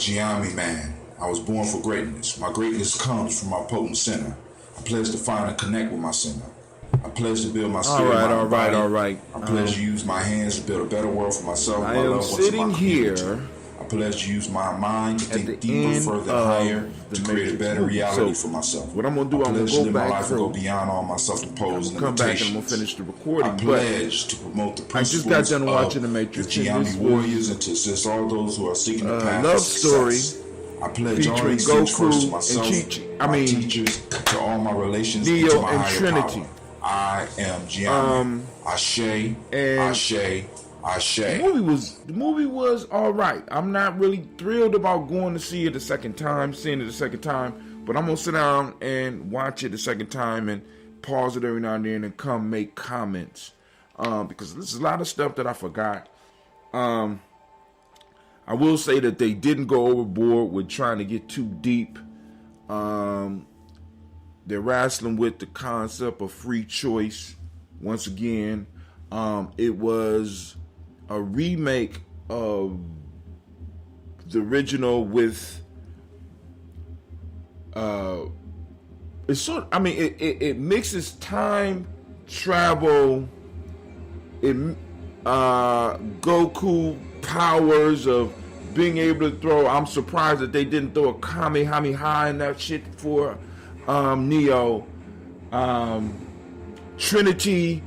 Gianni man. I was born for greatness. My greatness comes from my potent center. I pledge to find and connect with my center. I pledge to build my spirit, mind, and body. All right. I pledge to use my hands to build a better world for myself, I my am loved ones, and sitting my community. here. I pledge to use my mind to At think the deeper, end further, of higher, the to create a Matrix better movie. reality So, for myself. what I'm gonna do, I I'm gonna pledge to go live my back life and through. go beyond all my self-imposed I'm come back and I'm limitations. gonna finish the recording. I pledge to promote the I principles just got done watching The of Matrix. the Gianni This warriors and to assist all those who are seeking the path love of success. story I pledge all featuring these things Goku first to and myself, my teachers, to all my relations, Neo to my and higher Trinity. power. I am Gianni. Ashe, Ashe, Ashe. The movie was all right. I'm not really thrilled about going to see it seeing it a second time, but I'm gonna sit down and watch it a second time and pause it every now and then and come make comments because there's a lot of stuff that I forgot. I will say that they didn't go overboard with trying to get too deep. They're wrestling with the concept of free choice. Once again, it was a remake of the original with it's sort of, I mean it mixes time travel, Goku powers of being able to throw. I'm surprised that they didn't throw a Kamehameha in that shit for Neo, Trinity,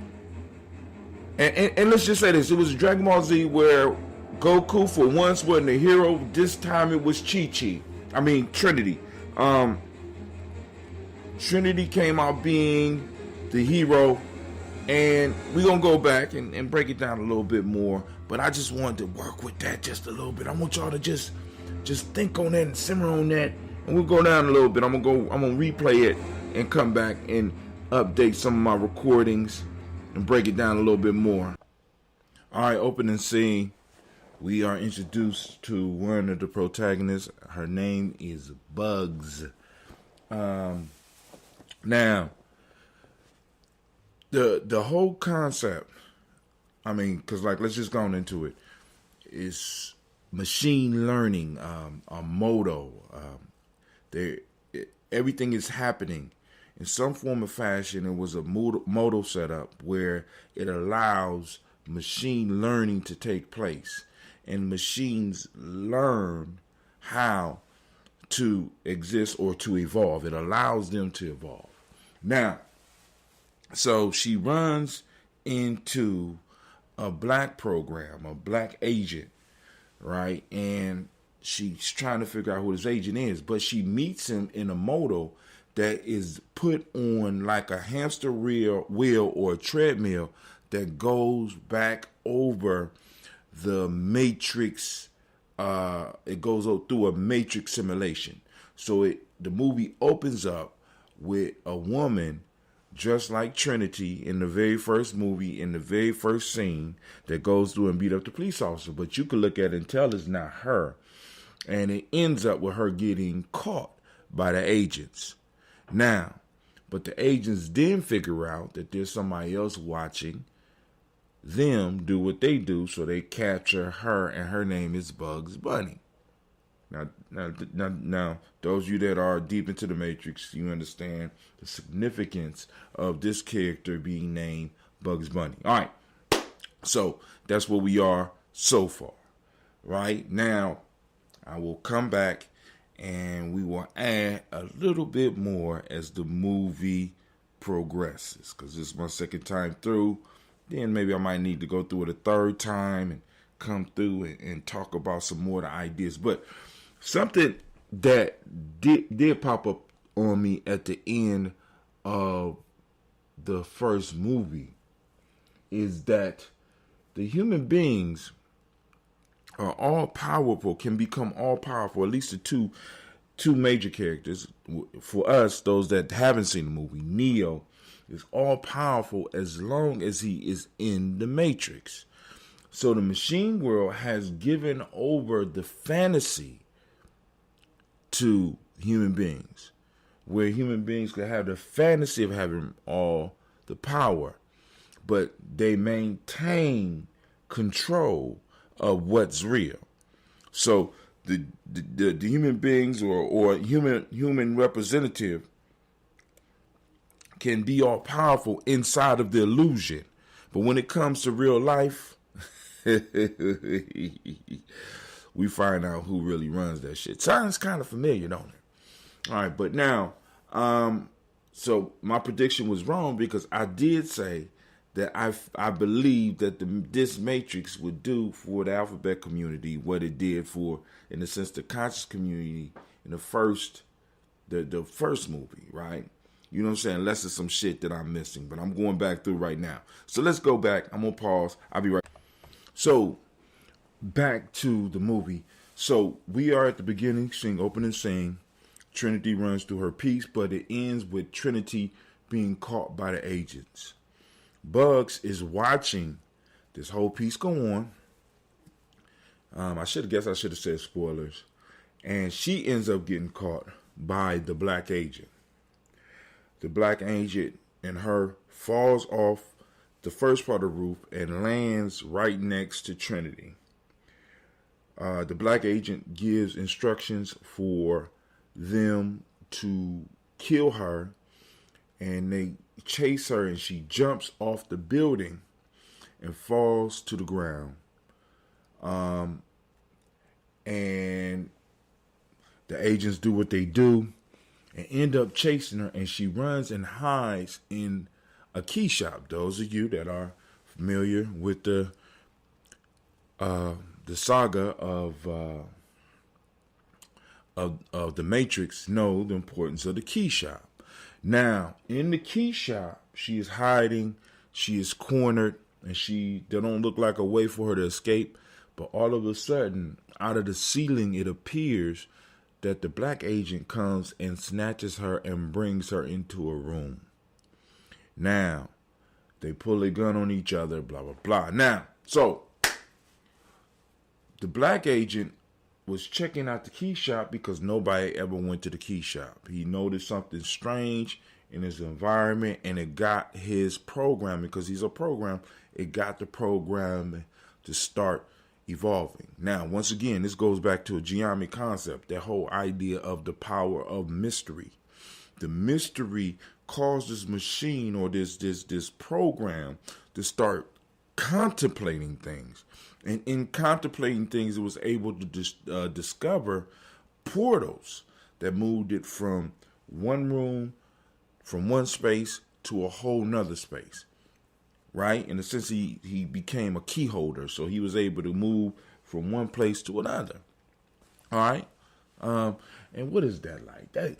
and let's just say this: it was Dragon Ball Z where Goku for once wasn't a hero. This time it was Trinity. Trinity came out being the hero, and we're gonna go back and break it down a little bit more. But I just wanted to work with that just a little bit. I want y'all to just think on that and simmer on that, and we'll go down a little bit. I'm gonna replay it and come back and update some of my recordings and break it down a little bit more. All right, opening scene. We are introduced to one of the protagonists. Her name is Bugs. Now, the whole concept, because let's just go on into it, is machine learning, a modo. Everything is happening in some form or fashion. It was a modo setup where it allows machine learning to take place, and machines learn how to exist or to evolve. It allows them to evolve. Now, so she runs into a black program, a black agent, right? And she's trying to figure out who this agent is, but she meets him in a moto that is put on like a hamster wheel or a treadmill that goes back over the matrix. It goes through a matrix simulation. So the movie opens up with a woman just like Trinity in the very first movie, in the very first scene, that goes through and beat up the police officer. But you can look at it and tell it's not her. And it ends up with her getting caught by the agents. Now, but the agents then figure out that there's somebody else watching them do what they do, so they capture her, and her name is Bugs Bunny. Now, those of you that are deep into the Matrix, you understand the significance of this character being named Bugs Bunny. All right, so that's where we are so far. Right now, I will come back and we will add a little bit more as the movie progresses, because this is my second time through. Then maybe I might need to go through it a third time and come through and talk about some more of the ideas. But something that did pop up on me at the end of the first movie is that the human beings are all powerful, can become all powerful, at least the two major characters. For us, those that haven't seen the movie, Neo is all powerful as long as he is in the Matrix. So the machine world has given over the fantasy to human beings, where human beings could have the fantasy of having all the power, but they maintain control of what's real. So the human beings or human representative can be all powerful inside of the illusion, but when it comes to real life, we find out who really runs that shit. Sounds kind of familiar, don't it? All right, but now, so my prediction was wrong because I did say that I believe that this matrix would do for the alphabet community what it did for, in a sense, the conscious community in the first movie, right? You know what I'm saying? Unless it's some shit that I'm missing, but I'm going back through right now. So let's go back. I'm gonna pause. I'll be right. So back to the movie. So we are at the beginning, opening scene. Trinity runs through her piece, but it ends with Trinity being caught by the agents. Bugs is watching this whole piece go on. I should have said spoilers. And she ends up getting caught by the black agent. The black agent and her falls off the first part of the roof and lands right next to Trinity. The black agent gives instructions for them to kill her, and they chase her, and she jumps off the building and falls to the ground. And the agents do what they do and end up chasing her, and she runs and hides in a key shop. Those of you that are familiar with the saga of the Matrix know the importance of the key shop. Now, in the key shop, she is hiding, she is cornered, and they don't look like a way for her to escape. But all of a sudden, out of the ceiling, it appears that the black agent comes and snatches her and brings her into a room. Now, they pull a gun on each other, blah, blah, blah. Now, so, the black agent was checking out the key shop because nobody ever went to the key shop. He noticed something strange in his environment, and it got his programming, because he's a program, it got the program to start evolving. Now, once again, this goes back to a Gianni concept, that whole idea of the power of mystery. The mystery caused this machine or this program to start contemplating things. And in contemplating things, it was able to discover portals that moved it from one room, from one space to a whole nother space. Right? In a sense, he became a key holder, so he was able to move from one place to another. All right? And what is that like? That,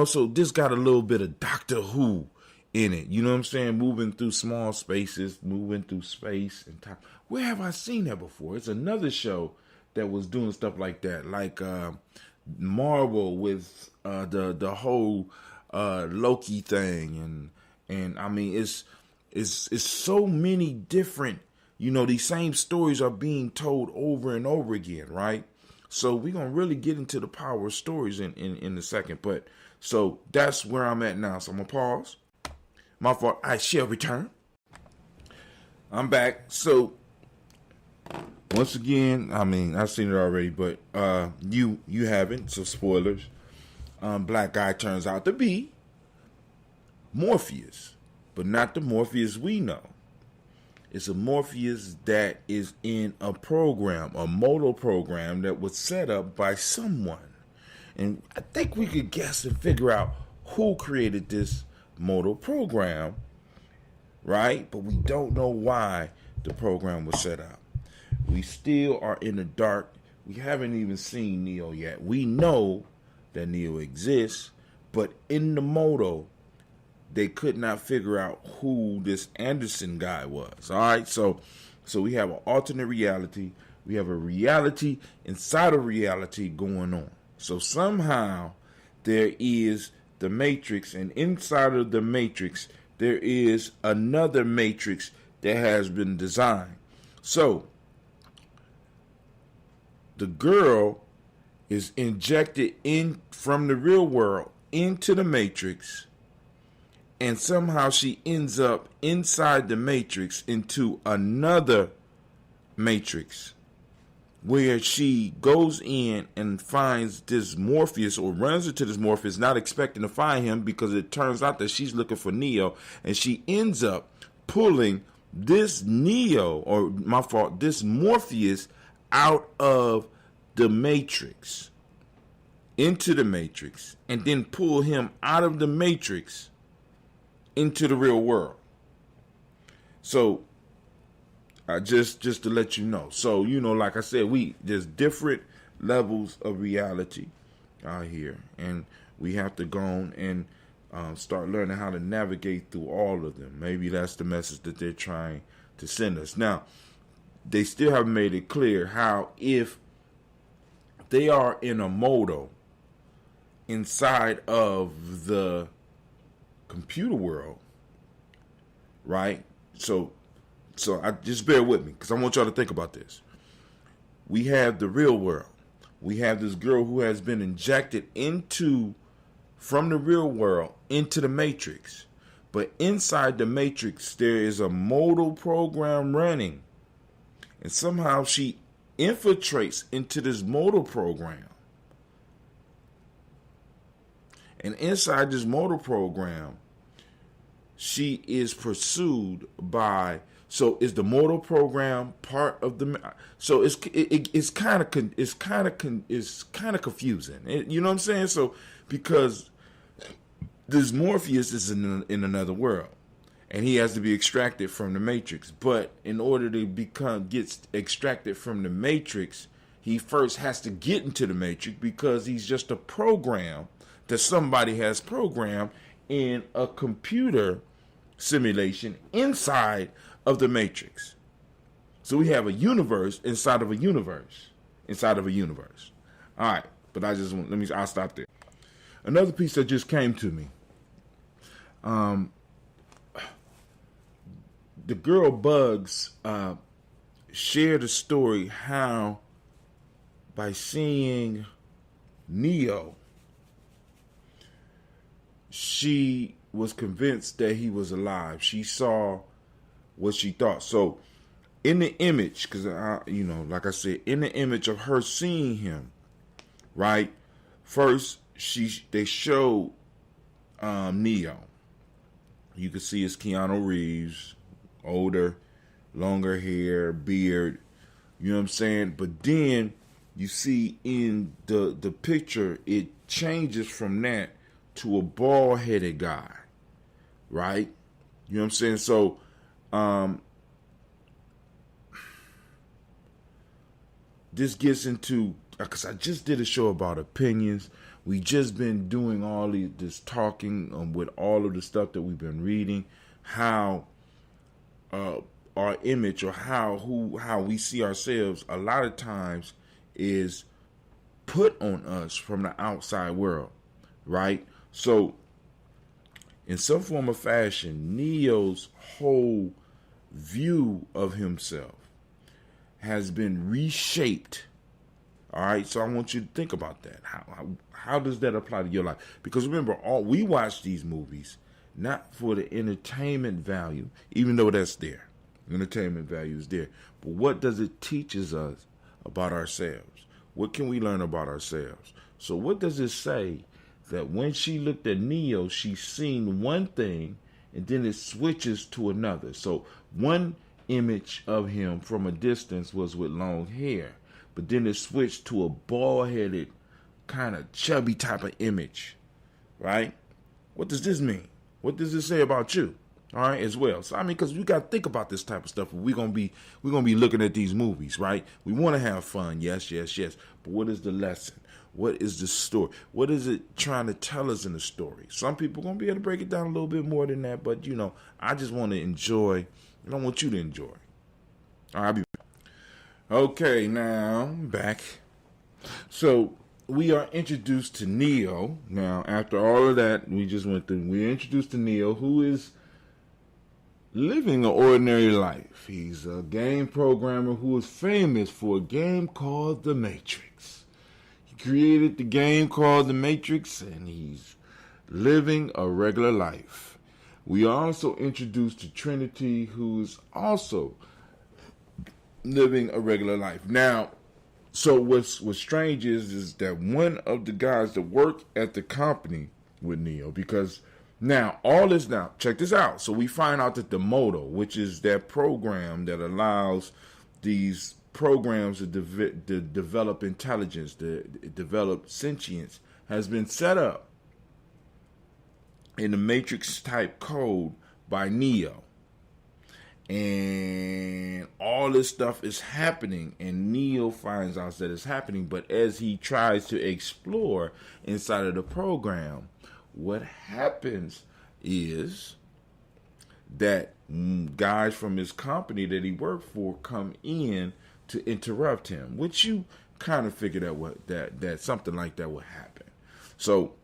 so this got a little bit of Doctor Who in it. You know what I'm saying? Moving through small spaces, moving through space and time. Where have I seen that before? It's another show that was doing stuff like that, like Marvel with the whole Loki thing, and I mean it's so many different. These same stories are being told over and over again, right? So we're gonna really get into the power of stories in a second, but so that's where I'm at now. So I'm gonna pause. My fault. I shall return. I'm back. So once again, I mean, I've seen it already, but you haven't, so spoilers. Black guy turns out to be Morpheus, but not the Morpheus we know. It's a Morpheus that is in a program, a modal program that was set up by someone. And I think we could guess and figure out who created this modal program, right? But we don't know why the program was set up. We still are in the dark. We haven't even seen Neo yet. We know that Neo exists, but in the modal, they could not figure out who this Anderson guy was. All right, so we have an alternate reality. We have a reality inside of reality going on. So somehow there is the Matrix, and inside of the Matrix there is another Matrix that has been designed. So the girl is injected in from the real world into the Matrix, and somehow she ends up inside the Matrix into another Matrix. where she goes in and finds this Morpheus, or runs into this Morpheus, not expecting to find him, because it turns out that she's looking for Neo, and she ends up pulling this Neo, or my fault, this Morpheus out of the Matrix, into the Matrix, and then pull him out of the Matrix into the real world. So just to let you know. So, like I said, there's different levels of reality out here, and we have to go on and start learning how to navigate through all of them. Maybe that's the message that they're trying to send us. Now, they still haven't made it clear how, if they are in a modal inside of the computer world, right? So I just bear with me, because I want y'all to think about this. We have the real world. We have this girl who has been injected from the real world into the Matrix. But inside the Matrix, there is a modal program running. And somehow she infiltrates into this modal program. And inside this modal program, she is pursued by. So is the modal program part of the? So it's kind of confusing. You know what I'm saying? So because this Morpheus is in another world, and he has to be extracted from the Matrix. But in order to get extracted from the Matrix, he first has to get into the Matrix, because he's just a program that somebody has programmed in a computer simulation inside of the Matrix. So we have a universe inside of a universe inside of a universe. All right, but I'll stop there. Another piece that just came to me. The girl Bugs shared a story how, by seeing Neo, she was convinced that he was alive. She saw what she thought. So in the image, because like I said, in the image of her seeing him, right? First, they showed Neo. You could see it's Keanu Reeves, older, longer hair, beard. You know what I'm saying? But then you see in the picture, it changes from that to a bald-headed guy, right? You know what I'm saying? So, this gets into, because I just did a show about opinions. We just been doing all this talking with all of the stuff that we've been reading, how our image, or how we see ourselves a lot of times is put on us from the outside world, right? So in some form or fashion, Neo's whole view of himself has been reshaped. All right, so I want you to think about that. How does that apply to your life? Because remember, we watch these movies not for the entertainment value, even though that's there. Entertainment value is there. But what does it teaches us about ourselves? What can we learn about ourselves? So what does it say that when she looked at Neo, she seen one thing, and then it switches to another? So one image of him from a distance was with long hair, but then it switched to a bald-headed, kind of chubby type of image, right? What does this mean? What does this say about you? All right, as well. So I mean, because we got to think about this type of stuff. We're gonna be looking at these movies, right? We want to have fun, yes. But what is the lesson? What is the story? What is it trying to tell us in the story? Some people are gonna be able to break it down a little bit more than that, but I just want to enjoy, and I want you to enjoy. All right, I'll be back. Okay, now I'm back. So we are introduced to Neo. Now, after all of that we just went through, we're introduced to Neo, who is living an ordinary life. He's a game programmer who is famous for a game called The Matrix. He created the game called The Matrix, and he's living a regular life. We are also introduced to Trinity, who's also living a regular life. Now, So what's strange is that one of the guys that work at the company with Neo, because now all this, now check this out. So we find out that the Moto, which is that program that allows these programs to develop intelligence, to develop sentience, has been set up in the Matrix type code by Neo. And all this stuff is happening, and Neo finds out that it's happening. But as he tries to explore inside of the program, what happens is that guys from his company that he worked for come in to interrupt him, which you kind of figure that something like that would happen. So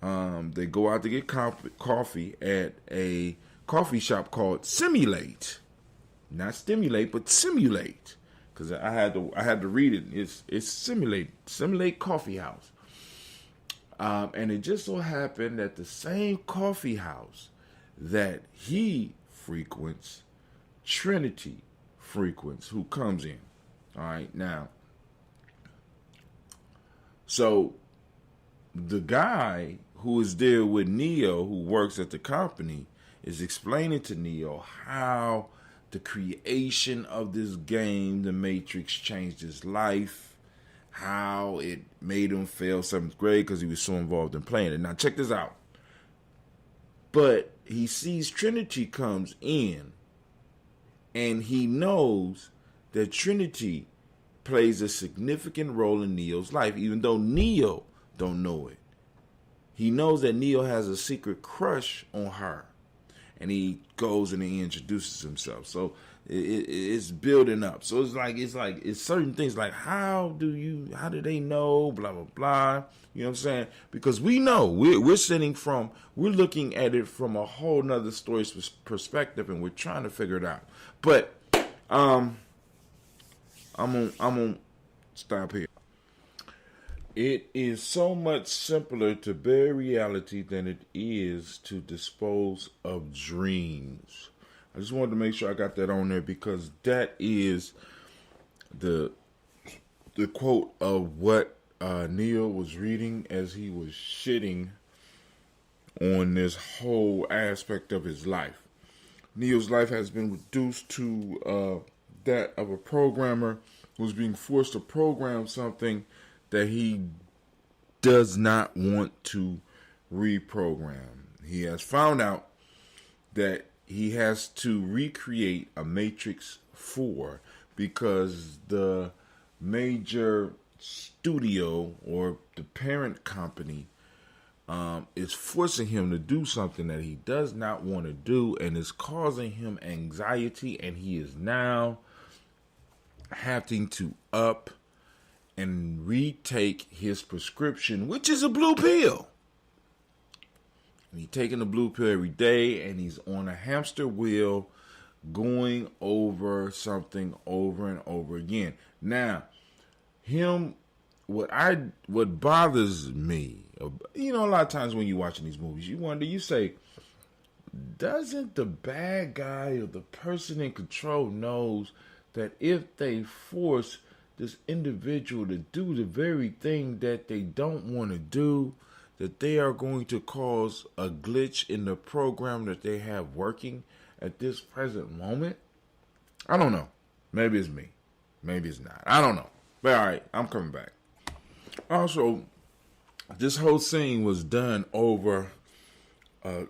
they go out to get coffee at a coffee shop called Simulate, not Stimulate, but Simulate, because I had to read it. It's Simulate Coffee House, and it just so happened that the same coffee house that he frequents, Trinity frequents, who comes in. All right, now, so the guy who is there with Neo, who works at the company, is explaining to Neo how the creation of this game, The Matrix, changed his life, how it made him fail 7th grade because he was so involved in playing it. Now, check this out. But he sees Trinity comes in, and he knows that Trinity plays a significant role in Neo's life, even though Neo don't know it. He knows that Neo has a secret crush on her, and he goes and he introduces himself. So it's building up. So it's certain things like how do they know, blah blah blah. You know what I'm saying? Because we know we're looking at it from a whole nother story's perspective, and we're trying to figure it out. But I'm gonna stop here. It is so much simpler to bear reality than it is to dispose of dreams. I just wanted to make sure I got that on there, because that is the quote of what Neo was reading as he was shitting on this whole aspect of his life. Neo's life has been reduced to that of a programmer who's being forced to program something that he does not want to reprogram. He has found out that he has to recreate a Matrix 4 because the major studio or the parent company is forcing him to do something that he does not want to do, and is causing him anxiety, and he is now having to up and retake his prescription, which is a blue pill. And he's taking the blue pill every day, and he's on a hamster wheel going over something over and over again. Now, what bothers me, a lot of times when you're watching these movies, you wonder, you say, doesn't the bad guy or the person in control knows that if they force this individual to do the very thing that they don't want to do, that they are going to cause a glitch in the program that they have working at this present moment? I don't know. Maybe it's me. Maybe it's not. I don't know. But all right, I'm coming back. Also, this whole scene was done over a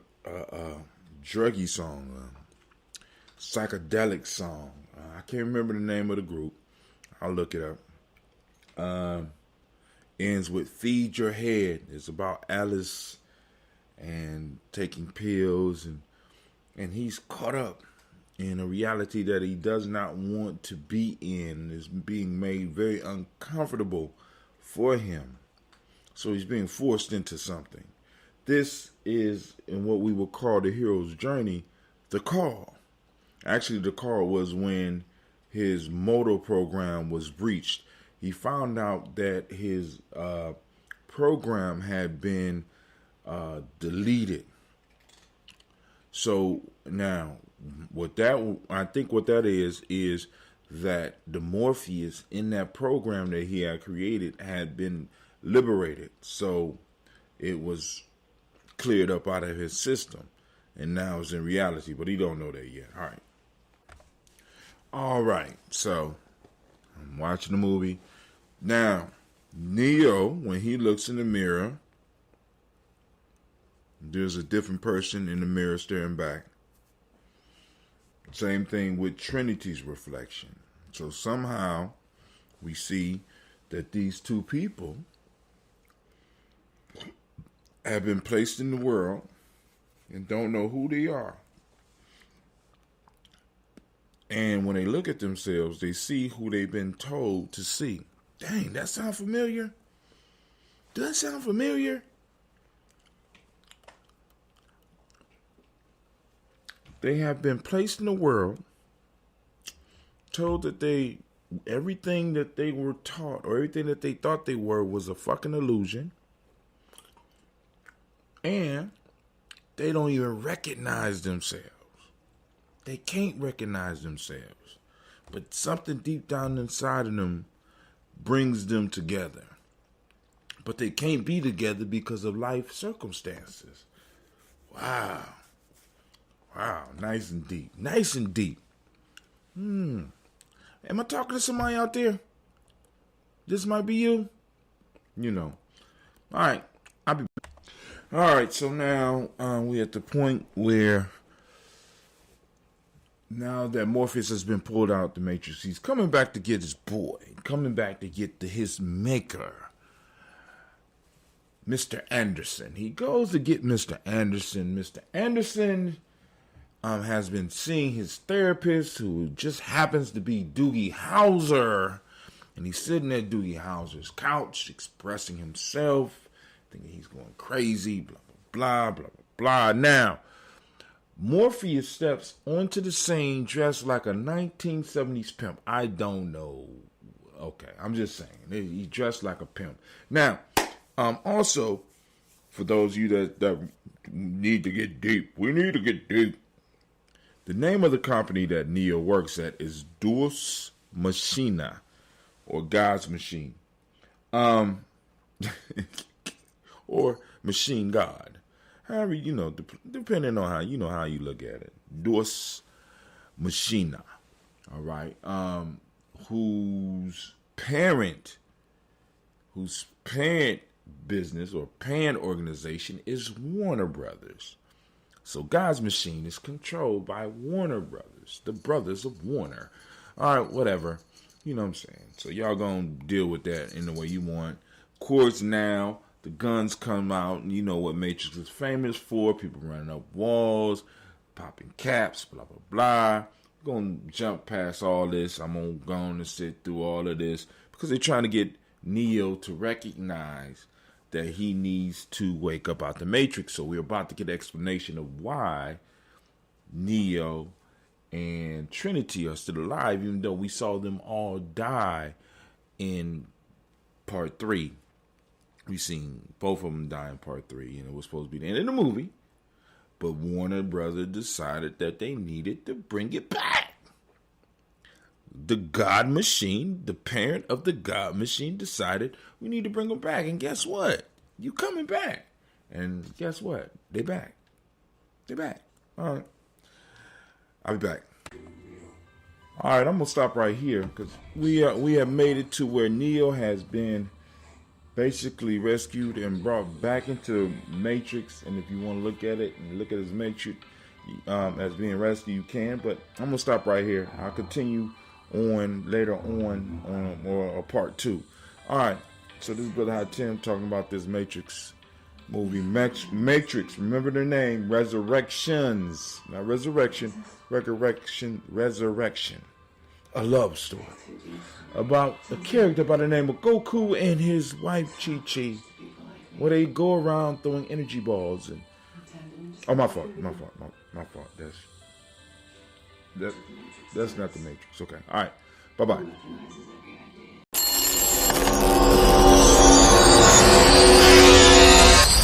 druggy song, a psychedelic song. I can't remember the name of the group. I'll look it up. Ends with Feed Your Head. It's about Alice and taking pills, and he's caught up in a reality that he does not want to be in. Is being made very uncomfortable for him. So he's being forced into something. This is in what we would call the hero's journey, the call. Actually, the call was when his motor program was breached. He found out that his program had been deleted. So now, I think what that is that the Morpheus in that program that he had created had been liberated. So it was cleared up out of his system. And now it's in reality, but he don't know that yet. All right. All right. So I'm watching the movie. Now, Neo, when he looks in the mirror, there's a different person in the mirror staring back. Same thing with Trinity's reflection. So somehow we see that these two people have been placed in the world and don't know who they are. And when they look at themselves, they see who they've been told to see. Dang, that sound familiar? Does that sound familiar? They have been placed in the world, told that everything that they were taught or everything that they thought they were was a fucking illusion. And they don't even recognize themselves. They can't recognize themselves. But something deep down inside of them brings them together. But they can't be together because of life circumstances. Wow. Wow, nice and deep. Nice and deep. Am I talking to somebody out there? This might be you? You know. All right, I'll be back. All right, so now we're at the point where now that Morpheus has been pulled out the Matrix, he's coming back to get his boy, coming back to get his maker, Mr. Anderson. He goes to get Mr. Anderson. Mr. Anderson has been seeing his therapist, who just happens to be Doogie Howser. And he's sitting at Doogie Howser's couch, expressing himself, thinking he's going crazy, blah, blah, blah, blah, blah, blah. Now, Morpheus steps onto the scene dressed like a 1970s pimp. I don't know. Okay, I'm just saying. He dressed like a pimp. Now, also, for those of you that need to get deep, we need to get deep. The name of the company that Neo works at is Deus Machina, or God's Machine, or Machine God. However, depending on how you look at it. Deus Machina, all right, whose parent business or parent organization is Warner Brothers. So God's Machine is controlled by Warner Brothers, the brothers of Warner. All right, whatever. You know what I'm saying? So y'all gonna deal with that in the way you want. Of course, now the guns come out, and you know what Matrix is famous for. People running up walls, popping caps, blah, blah, blah. We're gonna jump past all this. I'm gonna go on and sit through all of this because they're trying to get Neo to recognize that he needs to wake up out the Matrix. So we're about to get an explanation of why Neo and Trinity are still alive, even though we saw them all die in part 3. We seen both of them die in part 3, and it was supposed to be the end of the movie. But Warner Brothers decided that they needed to bring it back. The God Machine, the parent of the God Machine, decided we need to bring them back. And guess what? You coming back. And guess what? They back. They back. All right. I'll be back. All right, I'm going to stop right here because we have made it to where Neo has been basically rescued and brought back into Matrix. And if you want to look at it and look at his Matrix as being rescued, you can. But I'm going to stop right here. I'll continue on later on or part 2. All right, so this is Brother Hot Tim talking about this Matrix movie. Matrix, remember the name, Ressurrections. Not Resurrection, Resurrection. A love story about a character by the name of Goku and his wife Chi-Chi, where they go around throwing energy balls and... Oh, my fault. That's not the Matrix. Okay, all right, bye-bye.